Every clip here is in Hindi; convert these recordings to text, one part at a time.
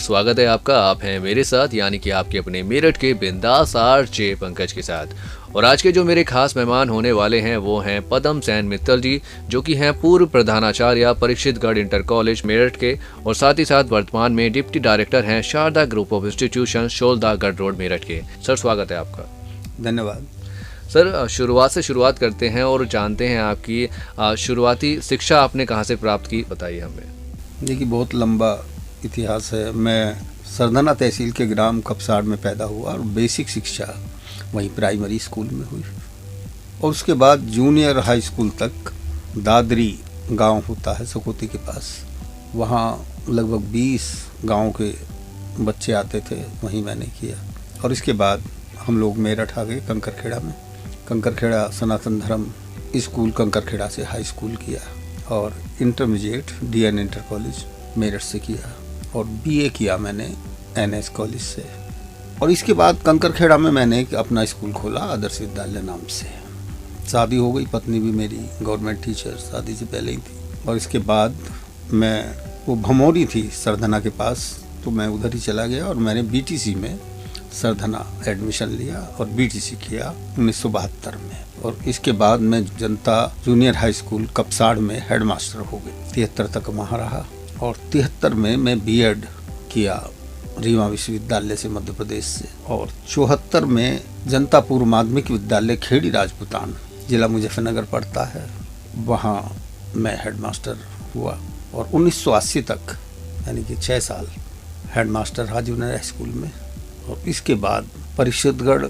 स्वागत है आपका। आप हैं मेरे साथ यानी कि आपके अपने मेरठ के बिंदास आरजे पंकज के साथ। और आज के जो मेरे खास मेहमान होने वाले हैं वो हैं पदम सेन मित्तल जी, जो कि हैं पूर्व प्रधानाचार्य परीक्षितगढ़ इंटर कॉलेज मेरठ के, और साथ ही साथ वर्तमान में डिप्टी डायरेक्टर हैं शारदा ग्रुप ऑफ इंस्टीट्यूशन शोलदा गढ़ रोड मेरठ के। सर स्वागत है आपका। धन्यवाद। सर शुरुआत करते हैं और जानते हैं आपकी शुरुआती शिक्षा आपने कहाँ से प्राप्त की, बताइए हमें। देखिए, बहुत लंबा इतिहास है। मैं सरधना तहसील के ग्राम कपसाड़ में पैदा हुआ और बेसिक शिक्षा वहीं प्राइमरी स्कूल में हुई, और उसके बाद जूनियर हाई स्कूल तक दादरी गांव होता है सकोती के पास, वहाँ लगभग 20 गांव के बच्चे आते थे, वहीं मैंने किया। और इसके बाद हम लोग मेरठ आ गए कंकरखेड़ा में। कंकरखेड़ा सनातन धर्म स्कूल कंकरखेड़ा से हाई स्कूल किया, और intermediate DN inter college Meerut से किया, और BA किया मैंने NS कॉलेज से। और इसके बाद कंकरखेड़ा में मैंने एक अपना स्कूल खोला आदर्श विद्यालय नाम से। शादी हो गई, पत्नी भी मेरी गवर्नमेंट टीचर शादी से पहले ही थी। और इसके बाद मैं वो भमोरी थी सरधना के पास, तो मैं उधर ही चला गया और मैंने BTC में सरधना एडमिशन लिया और BTC किया 1972 में। और इसके बाद मैं जनता जूनियर हाई स्कूल कपसाड़ में हेड मास्टर हो गए। 73 तक वहाँ रहा, और 73 में मैं B.Ed किया रीवा विश्वविद्यालय से मध्य प्रदेश से, और 74 में जनता पूर्व माध्यमिक विद्यालय खेड़ी राजपूतान जिला मुजफ्फरनगर पड़ता है, वहाँ मैं हेड मास्टर हुआ। और 1980 तक यानी कि 6 साल हेड मास्टर रहा जूनियर हाई स्कूल में। और इसके बाद परीक्षितगढ़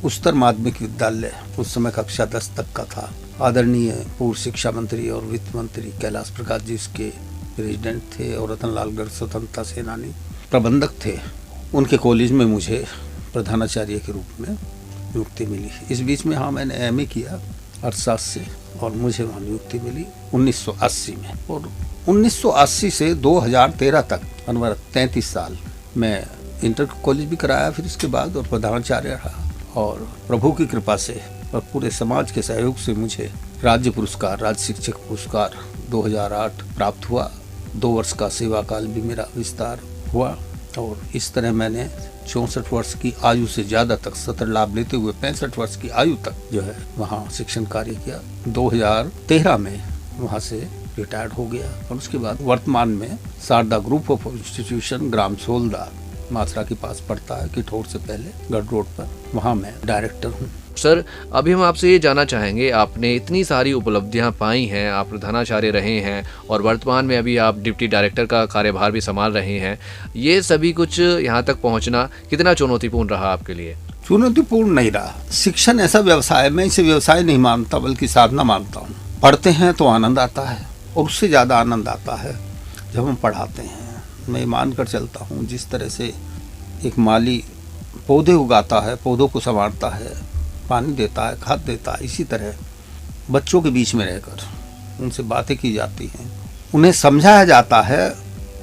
उच्चतर माध्यमिक विद्यालय, उस समय कक्षा 10 तक का था, आदरणीय पूर्व शिक्षा मंत्री और वित्त मंत्री कैलाश प्रकाश जी उसके प्रेसिडेंट थे, और रतनलाल गर्ग स्वतंत्रता सेनानी प्रबंधक थे। उनके कॉलेज में मुझे प्रधानाचार्य के रूप में नियुक्ति मिली। इस बीच में मैंने MA किया अर्थशास्त्र से, और मुझे वहाँ नियुक्ति मिली 1980 में। और 1980 से 2013 तक अनवर 33 साल मैं इंटर कॉलेज भी कराया फिर इसके बाद, और प्रधानाचार्य रहा। और प्रभु की कृपा से और पूरे समाज के सहयोग से मुझे राज्य पुरस्कार, राज्य शिक्षक पुरस्कार 2008 प्राप्त हुआ। 2 वर्ष का सेवा काल भी मेरा विस्तार हुआ, और इस तरह मैंने 64 वर्ष की आयु से ज़्यादा तक सत्र लाभ लेते हुए 65 वर्ष की आयु तक जो है वहाँ शिक्षण कार्य किया। 2013 में वहाँ से रिटायर्ड हो गया, और उसके बाद वर्तमान में शारदा ग्रुप ऑफ इंस्टीट्यूशन ग्राम सोलदा माथुरा के पास पड़ता है, किठौर से पहले गढ़ रोड पर, वहाँ मैं डायरेक्टर हूँ। सर अभी हम आपसे ये जानना चाहेंगे, आपने इतनी सारी उपलब्धियां पाई हैं, आप प्रधानाचार्य रहे हैं और वर्तमान में अभी आप डिप्टी डायरेक्टर का कार्यभार भी संभाल रहे हैं, ये सभी कुछ यहाँ तक पहुँचना कितना चुनौतीपूर्ण रहा आपके लिए? चुनौतीपूर्ण नहीं रहा। शिक्षण ऐसा व्यवसाय है, मैं इसे व्यवसाय नहीं मानता बल्कि साधना मानता हूँ। पढ़ते हैं तो आनंद आता है, और उससे ज़्यादा आनंद आता है जब हम पढ़ाते हैं। मैं मान कर चलता हूँ, जिस तरह से एक माली पौधे उगाता है, पौधों को संवारता है, पानी देता है, खाद देता है, इसी तरह बच्चों के बीच में रहकर उनसे बातें की जाती हैं, उन्हें समझाया जाता है,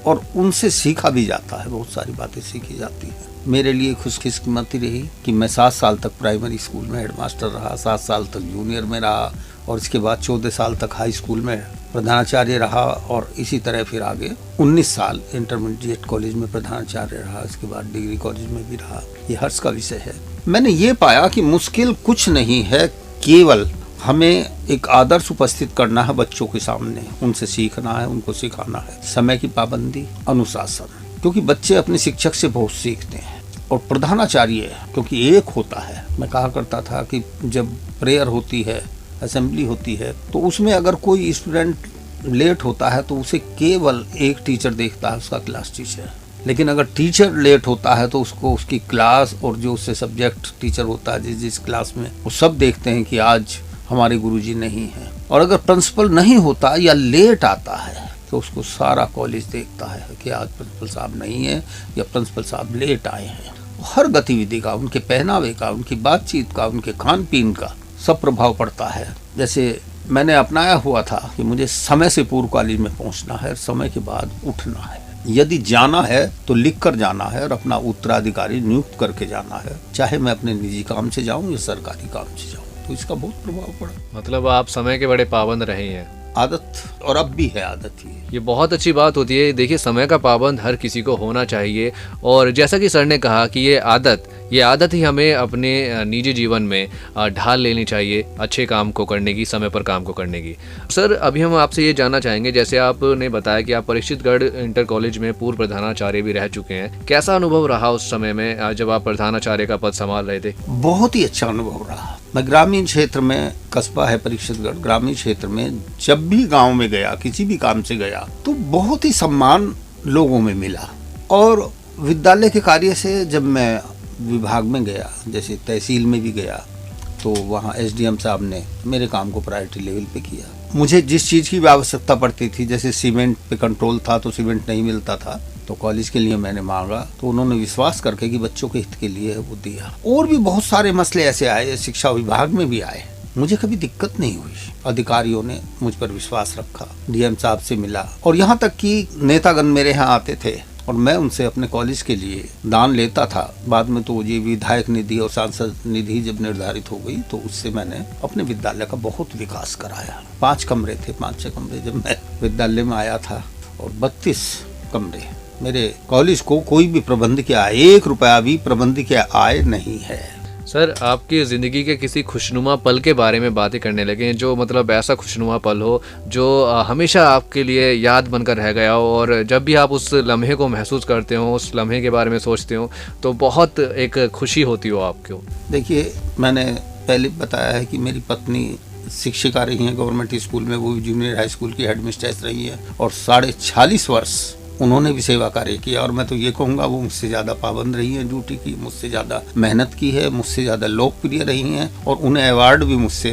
और उनसे सीखा भी जाता है। बहुत सारी बातें सीखी जाती हैं। मेरे लिए खुशकिस्मती रही कि मैं 7 साल तक प्राइमरी स्कूल में हेडमास्टर रहा, 7 साल तक जूनियर में रहा, और इसके बाद 14 साल तक हाई स्कूल में प्रधानाचार्य रहा, और इसी तरह फिर आगे 19 साल इंटरमीडिएट कॉलेज में प्रधानाचार्य रहा, इसके बाद डिग्री कॉलेज में भी रहा। ये हर्ष का विषय है। मैंने ये पाया कि मुश्किल कुछ नहीं है, केवल हमें एक आदर्श उपस्थित करना है बच्चों के सामने, उनसे सीखना है, उनको सिखाना है। समय की पाबंदी, अनुशासन, क्योंकि बच्चे अपने शिक्षक से बहुत सीखते हैं। और प्रधानाचार्य क्योंकि एक होता है, मैं कहा करता था कि जब प्रेयर होती है, असेंबली होती है, तो उसमें अगर कोई स्टूडेंट लेट होता है तो उसे केवल एक टीचर देखता है, उसका क्लास टीचर। लेकिन अगर टीचर लेट होता है तो उसको उसकी क्लास और जो उससे सब्जेक्ट टीचर होता है जिस क्लास में, वो सब देखते हैं कि आज हमारे गुरुजी नहीं हैं। और अगर प्रिंसिपल नहीं होता या लेट आता है तो उसको सारा कॉलेज देखता है कि आज प्रिंसिपल साहब नहीं है या प्रिंसिपल साहब लेट आए हैं। हर गतिविधि का, उनके पहनावे का, उनकी बातचीत का, उनके खान पीन का सब प्रभाव पड़ता है। जैसे मैंने अपनाया हुआ था कि मुझे समय से पूर्व कॉलेज में पहुंचना है, समय के बाद उठना है। यदि जाना है तो लिख कर जाना है और अपना उत्तराधिकारी नियुक्त करके जाना है, चाहे मैं अपने निजी काम से जाऊं या सरकारी काम से जाऊं। तो इसका बहुत प्रभाव पड़ा। मतलब आप समय के बड़े पाबंद रहे हैं। आदत, और अब भी है आदत ही। ये बहुत अच्छी बात होती है। देखिए, समय का पाबंद हर किसी को होना चाहिए, और जैसा कि सर ने कहा कि ये आदत ही हमें अपने निजी जीवन में ढाल लेनी चाहिए, अच्छे काम को करने की, समय पर काम को करने की। सर, अभी हम आपसे ये जानना चाहेंगे, जैसे आपने बताया कि आप परीक्षितगढ़ इंटर कॉलेज में पूर्व प्रधानाचार्य भी रह चुके हैं, कैसा अनुभव रहा उस समय में जब आप प्रधानाचार्य का पद संभाल रहे थे? बहुत ही अच्छा अनुभव रहा। मैं ग्रामीण क्षेत्र में, कस्बा है परीक्षितगढ़, ग्रामीण क्षेत्र में जब भी गांव में गया, किसी भी काम से गया, तो बहुत ही सम्मान लोगों में मिला। और विद्यालय के कार्य से जब मैं विभाग में गया, जैसे तहसील में भी गया, तो वहाँ एसडीएम साहब ने मेरे काम को प्रायोरिटी लेवल पे किया। मुझे जिस चीज़ की भी आवश्यकता पड़ती थी, जैसे सीमेंट पे कंट्रोल था तो सीमेंट नहीं मिलता था, तो कॉलेज के लिए मैंने मांगा, तो उन्होंने विश्वास करके कि बच्चों के हित के लिए वो दिया। और भी बहुत सारे मसले ऐसे आए, शिक्षा विभाग में भी आए, मुझे कभी दिक्कत नहीं हुई। अधिकारियों ने मुझ पर विश्वास रखा, डीएम साहब से मिला, और यहाँ तक कि नेतागण मेरे यहाँ आते थे और मैं उनसे अपने कॉलेज के लिए दान लेता था। बाद में तो ये विधायक निधि और सांसद निधि जब निर्धारित हो गई, तो उससे मैंने अपने विद्यालय का बहुत विकास कराया। 5 कमरे थे, 5-6 कमरे जब मैं विद्यालय में आया था, और 32 कमरे। मेरे कॉलेज को कोई भी प्रबंध की आय, 1 रुपया भी प्रबंध की आय नहीं है। सर, आपकी ज़िंदगी के किसी खुशनुमा पल के बारे में बातें करने लगे, जो मतलब ऐसा खुशनुमा पल हो जो हमेशा आपके लिए याद बनकर रह गया हो, और जब भी आप उस लम्हे को महसूस करते हो, उस लम्हे के बारे में सोचते हो, तो बहुत एक खुशी होती हो आपको? देखिए, मैंने पहले बताया है कि मेरी पत्नी शिक्षिका रही हैं गवर्नमेंट स्कूल में, वो भी जूनियर हाई स्कूल की हेडमिस्ट्रेस रही है, और 46.5 वर्ष उन्होंने भी सेवा कार्य किया। और मैं तो ये कहूँगा वो मुझसे ज़्यादा पाबंद रही हैं ड्यूटी की, मुझसे ज़्यादा मेहनत की है, मुझसे ज़्यादा लोकप्रिय रही हैं, और उन्हें अवार्ड भी मुझसे,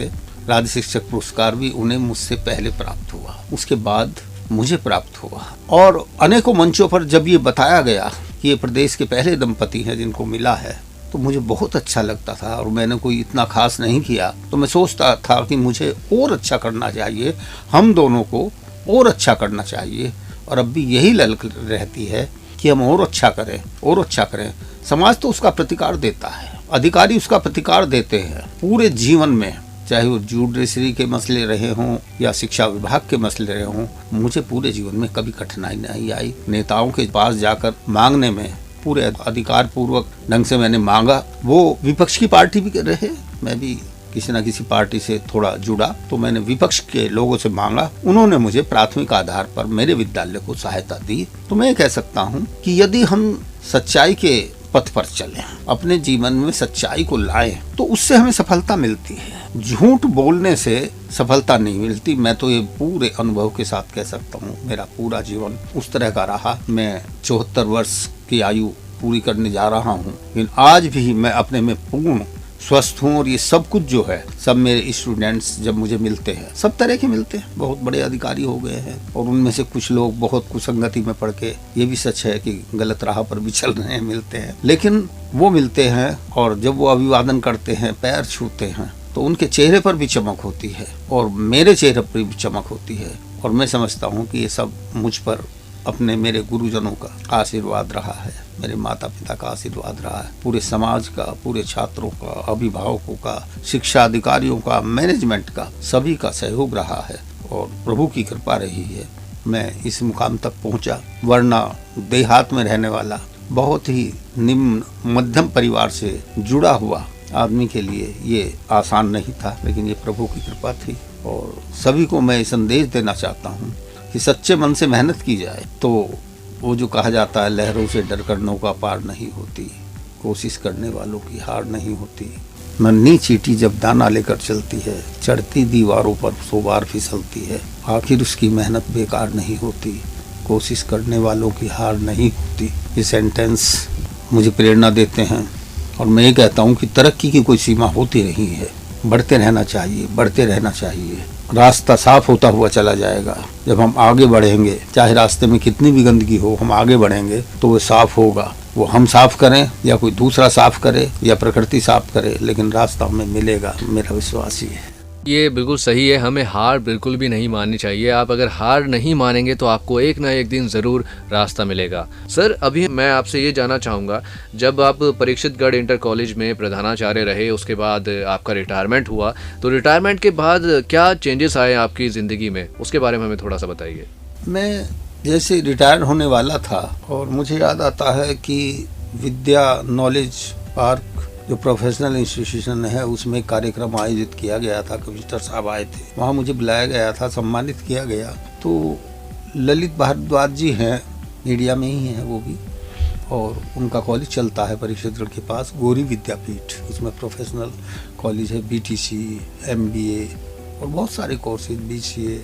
राज्य शिक्षक पुरस्कार भी उन्हें मुझसे पहले प्राप्त हुआ, उसके बाद मुझे प्राप्त हुआ। और अनेकों मंचों पर जब ये बताया गया कि ये प्रदेश के पहले दंपति हैं जिनको मिला है, तो मुझे बहुत अच्छा लगता था। और मैंने कोई इतना खास नहीं किया, तो मैं सोचता था कि मुझे और अच्छा करना चाहिए, हम दोनों को और अच्छा करना चाहिए। और अब भी यही ललक रहती है कि हम और अच्छा करें, और अच्छा करें। समाज तो उसका प्रतिकार देता है, अधिकारी उसका प्रतिकार देते हैं पूरे जीवन में, चाहे वो जुडिशरी के मसले रहे हों या शिक्षा विभाग के मसले रहे हों। मुझे पूरे जीवन में कभी कठिनाई नहीं आई। नेताओं के पास जाकर मांगने में पूरे अधिकार पूर्वक ढंग से मैंने मांगा। वो विपक्ष की पार्टी भी रहे, मैं भी किसी न किसी पार्टी से थोड़ा जुड़ा, तो मैंने विपक्ष के लोगों से मांगा, उन्होंने मुझे प्राथमिक आधार पर मेरे विद्यालय को सहायता दी। तो मैं कह सकता हूँ कि यदि हम सच्चाई के पथ पर चलें, अपने जीवन में सच्चाई को लाएं, तो उससे हमें सफलता मिलती है। झूठ बोलने से सफलता नहीं मिलती। मैं तो ये पूरे अनुभव के साथ कह सकता हूँ, मेरा पूरा जीवन उस तरह का रहा। मैं 74 वर्ष की आयु पूरी करने जा रहा हूँ, लेकिन आज भी मैं अपने में पूर्ण स्वस्थ हूँ। और ये सब कुछ जो है, सब मेरे स्टूडेंट्स जब मुझे मिलते हैं, सब तरह के मिलते हैं, बहुत बड़े अधिकारी हो गए हैं, और उनमें से कुछ लोग बहुत कुसंगति में पड़ के, ये भी सच है कि गलत राह पर भी चल रहे हैं, मिलते हैं, लेकिन वो मिलते हैं, और जब वो अभिवादन करते हैं, पैर छूते हैं, तो उनके चेहरे पर भी चमक होती है, और मेरे चेहरे पर भी चमक होती है। और मैं समझता हूँ कि ये सब मुझ पर अपने मेरे गुरुजनों का आशीर्वाद रहा है, मेरे माता पिता का आशीर्वाद रहा है, पूरे समाज का, पूरे छात्रों का, अभिभावकों का, शिक्षा अधिकारियों का, मैनेजमेंट का, सभी का सहयोग रहा है, और प्रभु की कृपा रही है मैं इस मुकाम तक पहुंचा। वरना देहात में रहने वाला, बहुत ही निम्न मध्यम परिवार से जुड़ा हुआ आदमी के लिए ये आसान नहीं था, लेकिन ये प्रभु की कृपा थी। और सभी को मैं संदेश देना चाहता हूँ कि सच्चे मन से मेहनत की जाए, तो वो जो कहा जाता है, लहरों से डरकर नौका पार नहीं होती, कोशिश करने वालों की हार नहीं होती। नन्ही चींटी जब दाना लेकर चलती है, चढ़ती दीवारों पर 100 बार फिसलती है, आखिर उसकी मेहनत बेकार नहीं होती, कोशिश करने वालों की हार नहीं होती। ये सेंटेंस मुझे प्रेरणा देते हैं, और मैं ये कहता हूँ कि तरक्की की कोई सीमा होती नहीं है, बढ़ते रहना चाहिए, बढ़ते रहना चाहिए। रास्ता साफ होता हुआ चला जाएगा। जब हम आगे बढ़ेंगे, चाहे रास्ते में कितनी भी गंदगी हो, हम आगे बढ़ेंगे तो वो साफ होगा। वो हम साफ करें या कोई दूसरा साफ करे या प्रकृति साफ करे, लेकिन रास्ता हमें मिलेगा, मेरा विश्वास ही है। ये बिल्कुल सही है, हमें हार बिल्कुल भी नहीं माननी चाहिए। आप अगर हार नहीं मानेंगे तो आपको एक ना एक दिन ज़रूर रास्ता मिलेगा। सर, अभी मैं आपसे ये जानना चाहूँगा, जब आप परीक्षितगढ़ इंटर कॉलेज में प्रधानाचार्य रहे, उसके बाद आपका रिटायरमेंट हुआ, तो रिटायरमेंट के बाद क्या चेंजेस आए आपकी ज़िंदगी में, उसके बारे में हमें थोड़ा सा बताइए। मैं जैसे रिटायर होने वाला था और मुझे याद आता है कि विद्या नॉलेज पार्क जो प्रोफेशनल इंस्टीट्यूशन है उसमें एक कार्यक्रम आयोजित किया गया था। कमिश्नर साहब आए थे, वहाँ मुझे बुलाया गया था, सम्मानित किया गया। तो ललित भारद्वाज जी हैं, मीडिया में ही हैं वो भी, और उनका कॉलेज चलता है परीक्षितगढ़ के पास, गौरी विद्यापीठ। उसमें प्रोफेशनल कॉलेज है, BTC, MBA और बहुत सारे courses, BCA,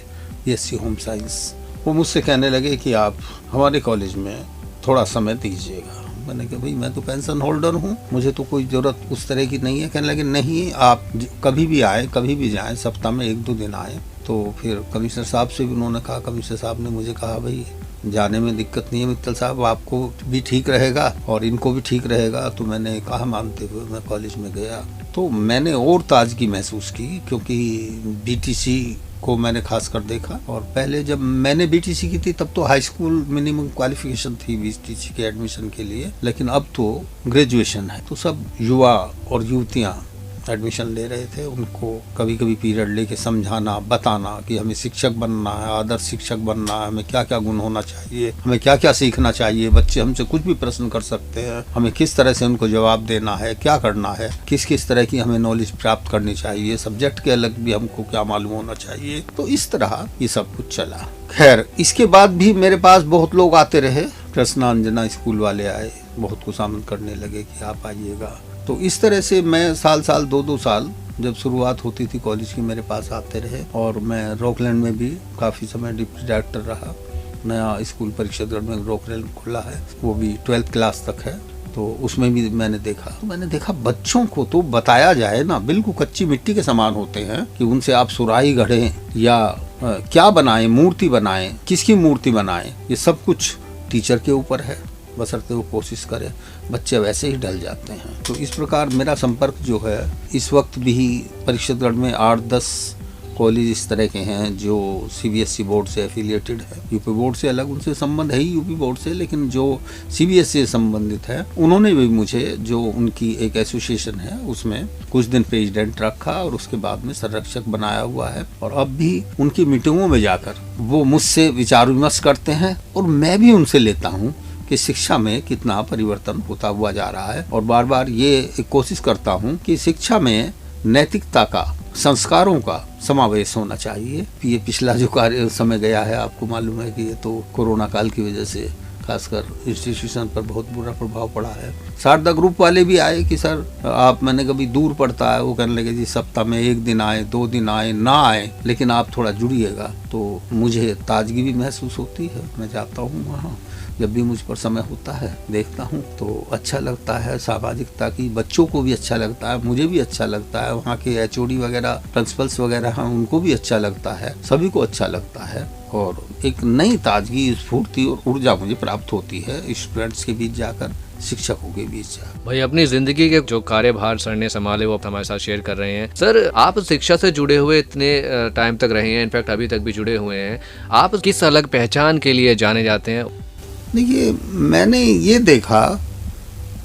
BSc home science. वो मुझसे कहने लगे कि आप हमारे कॉलेज में थोड़ा समय दीजिएगा। मैंने कहा भाई मैं तो पेंशन होल्डर हूँ, मुझे तो कोई ज़रूरत उस तरह की नहीं है। कहने लगे नहीं, आप कभी भी आए, कभी भी जाएं, सप्ताह में 1-2 दिन आए। तो फिर कमिश्नर साहब से भी उन्होंने कहा, कमिश्नर साहब ने मुझे कहा भाई जाने में दिक्कत नहीं है मित्तल साहब, आपको भी ठीक रहेगा और इनको भी ठीक रहेगा। तो मैंने कहा मानते हुए मैं कॉलेज में गया तो मैंने और ताजगी महसूस की, क्योंकि BTC को मैंने खास कर देखा। और पहले जब मैंने BTC की थी तब तो हाई स्कूल मिनिमम क्वालिफिकेशन थी BTC के एडमिशन के लिए, लेकिन अब तो ग्रेजुएशन है। तो सब युवा और युवतियाँ एडमिशन ले रहे थे, उनको कभी कभी पीरियड लेके समझाना, बताना कि हमें शिक्षक बनना है, आदर्श शिक्षक बनना है, हमें क्या क्या गुण होना चाहिए, हमें क्या क्या सीखना चाहिए। बच्चे हमसे कुछ भी प्रश्न कर सकते हैं, हमें किस तरह से उनको जवाब देना है, क्या करना है, किस किस तरह की हमें नॉलेज प्राप्त करनी चाहिए, सब्जेक्ट के अलग भी हमको क्या मालूम होना चाहिए। तो इस तरह ये सब कुछ चला। खैर, इसके बाद भी मेरे पास बहुत लोग आते रहे। कृष्णा अंजना स्कूल वाले आए, बहुत कुछ आमंत्रित करने लगे कि आप आइएगा। तो इस तरह से मैं साल 2-2 साल जब शुरुआत होती थी कॉलेज की, मेरे पास आते रहे। और मैं रॉकलैंड में भी काफ़ी समय डिप्टी डायरेक्टर रहा। नया स्कूल परीक्षितगढ़ में रॉकलैंड खुला है, वो भी 12th क्लास तक है। तो उसमें भी मैंने देखा बच्चों को तो बताया जाए ना, बिल्कुल कच्ची मिट्टी के समान होते हैं कि उनसे आप सुराही गढ़ें या क्या बनाएं, मूर्ति बनाएं, किसकी मूर्ति बनाएं, ये सब कुछ टीचर के ऊपर है, बशर्ते वो कोशिश करे, बच्चे वैसे ही ढल जाते हैं। तो इस प्रकार मेरा संपर्क जो है, इस वक्त भी परीक्षितगढ़ में 8-10 कॉलेज इस तरह के हैं जो CBSE बोर्ड से एफिलिएटेड है। यूपी बोर्ड से अलग उनसे संबंध है ही यूपी बोर्ड से, लेकिन जो CBSE से संबंधित है उन्होंने भी मुझे, जो उनकी एक एसोसिएशन है उसमें कुछ दिन प्रेसिडेंट रखा और उसके बाद में संरक्षक बनाया हुआ है। और अब भी उनकी मीटिंगों में जाकर वो मुझसे विचार विमर्श करते हैं और मैं भी उनसे लेता हूँ कि शिक्षा में कितना परिवर्तन होता हुआ जा रहा है। और बार बार ये कोशिश करता हूँ कि शिक्षा में नैतिकता का, संस्कारों का समावेश होना चाहिए। ये पिछला जो कार्य समय गया है, आपको मालूम है कि ये तो कोरोना काल की वजह से खासकर इंस्टीट्यूशन पर बहुत बुरा प्रभाव पड़ा है। शारदा ग्रुप वाले भी आए कि सर आप, मैंने कभी दूर पड़ता है, वो कहने लगे जी सप्ताह में 1 दिन आए, 2 दिन आए, ना आए, लेकिन आप थोड़ा जुड़िएगा। तो मुझे ताजगी भी महसूस होती है। मैं जाता हूँ वहाँ, जब भी मुझ पर समय होता है देखता हूँ तो अच्छा लगता है। सामाजिकता की, बच्चों को भी अच्छा लगता है, मुझे भी अच्छा लगता है, वहाँ के HOD वगैरह, प्रिंसिपल्स वगैरह हैं, उनको भी अच्छा लगता है, सभी को अच्छा लगता है। और एक नई ताजगी, स्फूर्ति और ऊर्जा मुझे प्राप्त होती है स्टूडेंट्स के बीच जाकर, शिक्षकों के बीच जाकर। भाई, अपनी जिंदगी के जो कार्यभार सर ने संभाले वो हमारे साथ शेयर कर रहे हैं। सर, आप शिक्षा से जुड़े हुए इतने टाइम तक रहे हैं, इनफैक्ट अभी तक भी जुड़े हुए हैं, आप किस अलग पहचान के लिए जाने जाते हैं? देखिए, मैंने ये देखा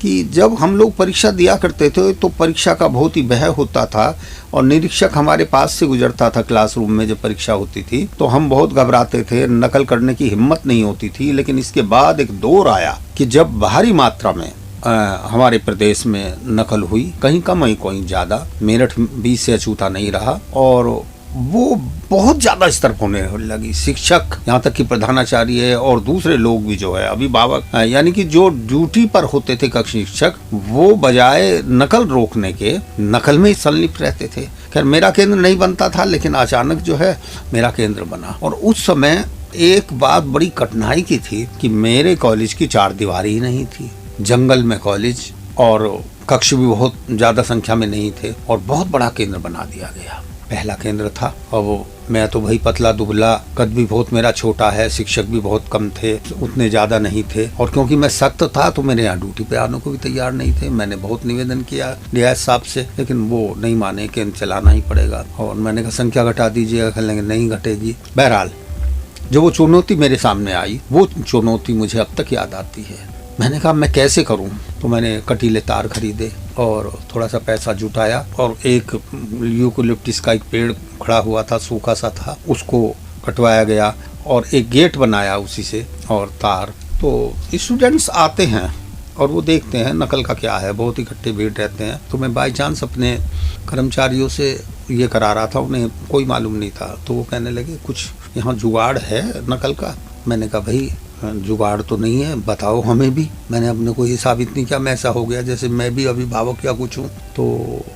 कि जब हम लोग परीक्षा दिया करते थे तो परीक्षा का बहुत ही भय होता था और निरीक्षक हमारे पास से गुजरता था क्लासरूम में जब परीक्षा होती थी तो हम बहुत घबराते थे, नकल करने की हिम्मत नहीं होती थी। लेकिन इसके बाद एक दौर आया कि जब भारी मात्रा में हमारे प्रदेश में नकल हुई, कहीं कम हुई, कहीं ज़्यादा, मेरठ भी से अछूता नहीं रहा और वो बहुत ज़्यादा स्तर पर होने लगी। शिक्षक, यहाँ तक कि प्रधानाचार्य और दूसरे लोग भी जो है, अभिभावक, यानी कि जो ड्यूटी पर होते थे कक्ष शिक्षक, वो बजाय नकल रोकने के नकल में ही संलिप्त रहते थे। खैर, मेरा केंद्र नहीं बनता था, लेकिन अचानक जो है मेरा केंद्र बना। और उस समय एक बात बड़ी कठिनाई की थी कि मेरे कॉलेज की 4 दीवारी ही नहीं थी, जंगल में कॉलेज और कक्ष भी बहुत ज़्यादा संख्या में नहीं थे और बहुत बड़ा केंद्र बना दिया गया। पहला केंद्र था। और मैं तो भाई पतला दुबला, कद भी बहुत मेरा छोटा है, शिक्षक भी बहुत कम थे, उतने ज़्यादा नहीं थे। और क्योंकि मैं सख्त था तो मेरे यहाँ ड्यूटी पे आने को भी तैयार नहीं थे। मैंने बहुत निवेदन किया डीआईएस साहब से, लेकिन वो नहीं माने कि चलाना ही पड़ेगा। और मैंने कहा संख्या घटा दीजिएगा, कहने लगे नहीं घटेगी। बहरहाल जो वो चुनौती मेरे सामने आई, वो चुनौती मुझे अब तक याद आती है। मैंने कहा मैं कैसे करूं, तो मैंने कटीले तार खरीदे और थोड़ा सा पैसा जुटाया और एक यूकेलिप्टस का एक पेड़ खड़ा हुआ था, सूखा सा था, उसको कटवाया गया और एक गेट बनाया उसी से और तार। तो स्टूडेंट्स आते हैं और वो देखते हैं नकल का क्या है, बहुत इकट्ठे भीड़ रहते हैं। तो मैं बाई चांस अपने कर्मचारियों से ये करा रहा था, उन्हें कोई मालूम नहीं था। तो वो कहने लगे कुछ यहाँ जुगाड़ है नकल का। मैंने कहा भाई जुगाड़ तो नहीं है, बताओ हमें भी। मैंने अपने को ये साबित नहीं किया, मैं ऐसा हो गया जैसे मैं भी अभिभावक या कुछ हूँ। तो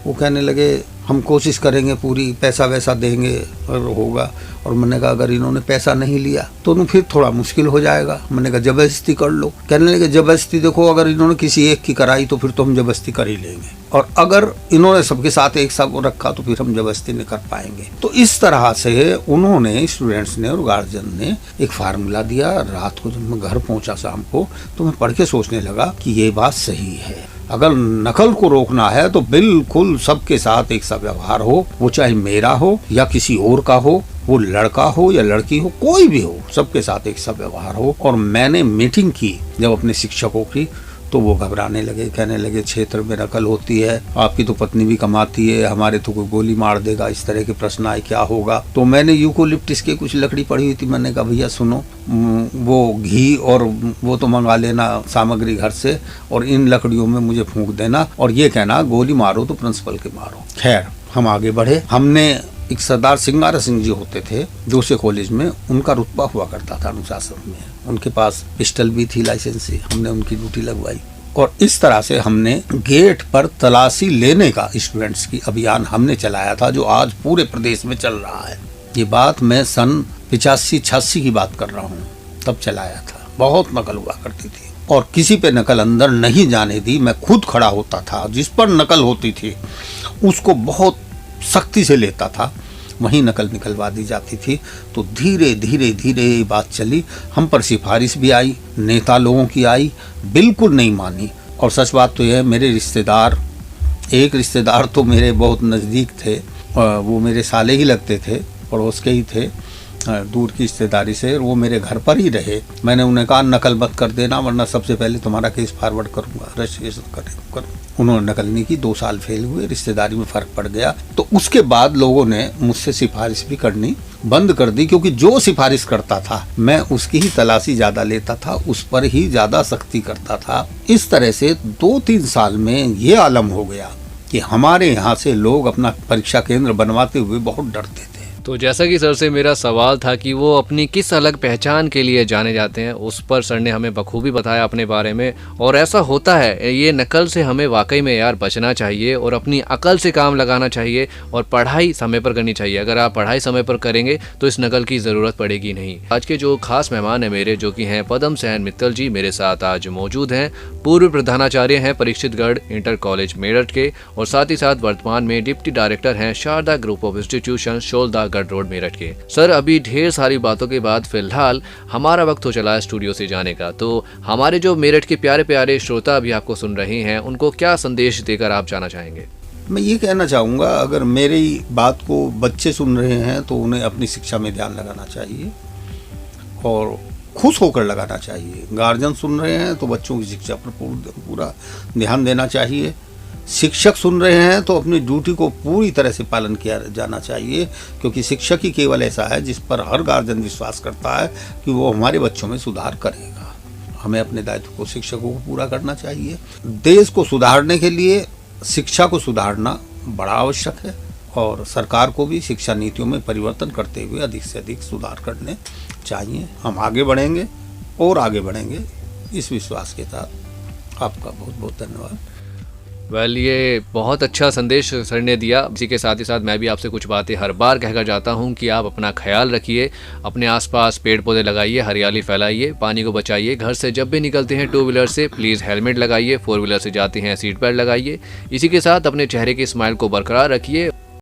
वो कहने लगे हम कोशिश करेंगे पूरी, पैसा वैसा देंगे और होगा। और मैंने कहा अगर इन्होंने पैसा नहीं लिया तो फिर थोड़ा मुश्किल हो जाएगा। मैंने कहा जबरदस्ती कर लो। कहने लगे जबरदस्ती देखो, अगर इन्होंने किसी एक की कराई तो फिर तो हम जबरदस्ती कर ही लेंगे, और अगर इन्होंने सबके साथ एक साथ रखा तो फिर हम जबरदस्ती नहीं कर पाएंगे। तो इस तरह से उन्होंने, स्टूडेंट्स ने और गार्जियन ने एक फार्मूला दिया। रात को जब मैं घर पहुंचा शाम को, तो मैं पढ़ के सोचने लगा कि ये बात सही है। अगर नकल को रोकना है तो बिल्कुल सबके साथ एक सा व्यवहार हो, वो चाहे मेरा हो या किसी और का हो, वो लड़का हो या लड़की हो, कोई भी हो, सबके साथ एक सा व्यवहार हो। और मैंने मीटिंग की जब अपने शिक्षकों की, तो वो घबराने लगे, कहने लगे क्षेत्र में नकल होती है, आपकी तो पत्नी भी कमाती है, हमारे तो कोई गोली मार देगा, इस तरह के प्रश्न आए, क्या होगा। तो मैंने यूकोलिप्टिस की कुछ लकड़ी पड़ी हुई थी, मैंने कहा भैया सुनो, वो घी और वो तो मंगा लेना सामग्री घर से, और इन लकड़ियों में मुझे फूंक देना और ये कहना गोली मारो तो प्रिंसिपल के मारो। खैर हम आगे बढ़े। हमने एक सरदार सिंगारा सिंह जी होते थे जोसे कॉलेज में, उनका रुतबा हुआ करता था अनुशासन में, उनके पास पिस्टल भी थी लाइसेंसी, हमने उनकी ड्यूटी लगवाई। और इस तरह से हमने गेट पर तलाशी लेने का स्टूडेंट्स की अभियान हमने चलाया था, जो आज पूरे प्रदेश में चल रहा है। ये बात मैं सन 85-86 की बात कर रहा हूँ, तब चलाया था। बहुत नकल हुआ करती थी और किसी पे नकल अंदर नहीं जाने दी। मैं खुद खड़ा होता था, जिस पर नकल होती थी उसको बहुत सख्ती से लेता था, वहीं नकल निकलवा दी जाती थी। तो धीरे धीरे धीरे ये बात चली, हम पर सिफारिश भी आई, नेता लोगों की आई, बिल्कुल नहीं मानी। और सच बात तो यह है, मेरे रिश्तेदार, एक रिश्तेदार तो मेरे बहुत नज़दीक थे, वो मेरे साले ही लगते थे, पड़ोस के ही थे, दूर की रिश्तेदारी से, वो मेरे घर पर ही रहे। मैंने उन्हें कहा नकल मत कर देना, वरना सबसे पहले तुम्हारा केस फॉरवर्ड करूंगा, रजिस्ट्रेशन करूंगा। उन्होंने नकल नहीं की, 2 साल फेल हुए, रिश्तेदारी में फर्क पड़ गया। तो उसके बाद लोगों ने मुझसे सिफारिश भी करनी बंद कर दी, क्योंकि जो सिफारिश करता था मैं उसकी ही तलाशी ज्यादा लेता था, उस पर ही ज्यादा सख्ती करता था। इस तरह से 2-3 साल में ये आलम हो गया कि हमारे यहाँ से लोग अपना परीक्षा केंद्र बनवाते हुए बहुत डरते थे। तो जैसा कि सर से मेरा सवाल था कि वो अपनी किस अलग पहचान के लिए जाने जाते हैं, उस पर सर ने हमें बखूबी बताया अपने बारे में। और ऐसा होता है, ये नकल से हमें वाकई में यार बचना चाहिए और अपनी अकल से काम लगाना चाहिए और पढ़ाई समय पर करनी चाहिए। अगर आप पढ़ाई समय पर करेंगे तो इस नकल की ज़रूरत पड़ेगी नहीं। आज के जो खास मेहमान हैं मेरे, जो कि हैं पदम सेन मित्तल जी, मेरे साथ आज मौजूद हैं। पूर्व प्रधानाचार्य हैं परीक्षितगढ़ इंटर कॉलेज मेरठ के, और साथ ही साथ वर्तमान में डिप्टी डायरेक्टर हैं Sharda group of institution, Sholda road Meerut के। सर, अभी ढेर सारी बातों के बाद फिलहाल हमारा वक्त हो चला है स्टूडियो से जाने का। तो हमारे जो मेरठ के प्यारे प्यारे श्रोता अभी आपको सुन रहे हैं, उनको क्या संदेश देकर आप जाना चाहेंगे? मैं ये कहना चाहूँगा, अगर मेरी बात को बच्चे सुन रहे हैं तो उन्हें अपनी शिक्षा में ध्यान लगाना चाहिए और खुश होकर लगाना चाहिए। गार्जियन सुन रहे हैं तो बच्चों की शिक्षा पर पूरा ध्यान देना चाहिए। शिक्षक सुन रहे हैं तो अपनी ड्यूटी को पूरी तरह से पालन किया जाना चाहिए, क्योंकि शिक्षक ही केवल ऐसा है जिस पर हर गार्जियन विश्वास करता है कि वो हमारे बच्चों में सुधार करेगा। हमें अपने दायित्व को शिक्षकों को पूरा करना चाहिए। देश को सुधारने के लिए शिक्षा को सुधारना बड़ा आवश्यक है और सरकार को भी शिक्षा नीतियों में परिवर्तन करते हुए अधिक से अधिक सुधार करने चाहिए। हम आगे बढ़ेंगे और आगे बढ़ेंगे, इस विश्वास के साथ आपका बहुत बहुत धन्यवाद। ये बहुत अच्छा संदेश सर ने दिया। इसी के साथ ही साथ मैं भी आपसे कुछ बातें हर बार कहकर जाता हूं कि आप अपना ख्याल रखिए, अपने आसपास पेड़ पौधे लगाइए, हरियाली फैलाइए, पानी को बचाइए। घर से जब भी निकलते हैं 2 व्हीलर से प्लीज़ हेलमेट लगाइए, 4 व्हीलर से जाते हैं सीट बेल्ट लगाइए। इसी के साथ अपने चेहरे की स्माइल को बरकरार रखिए।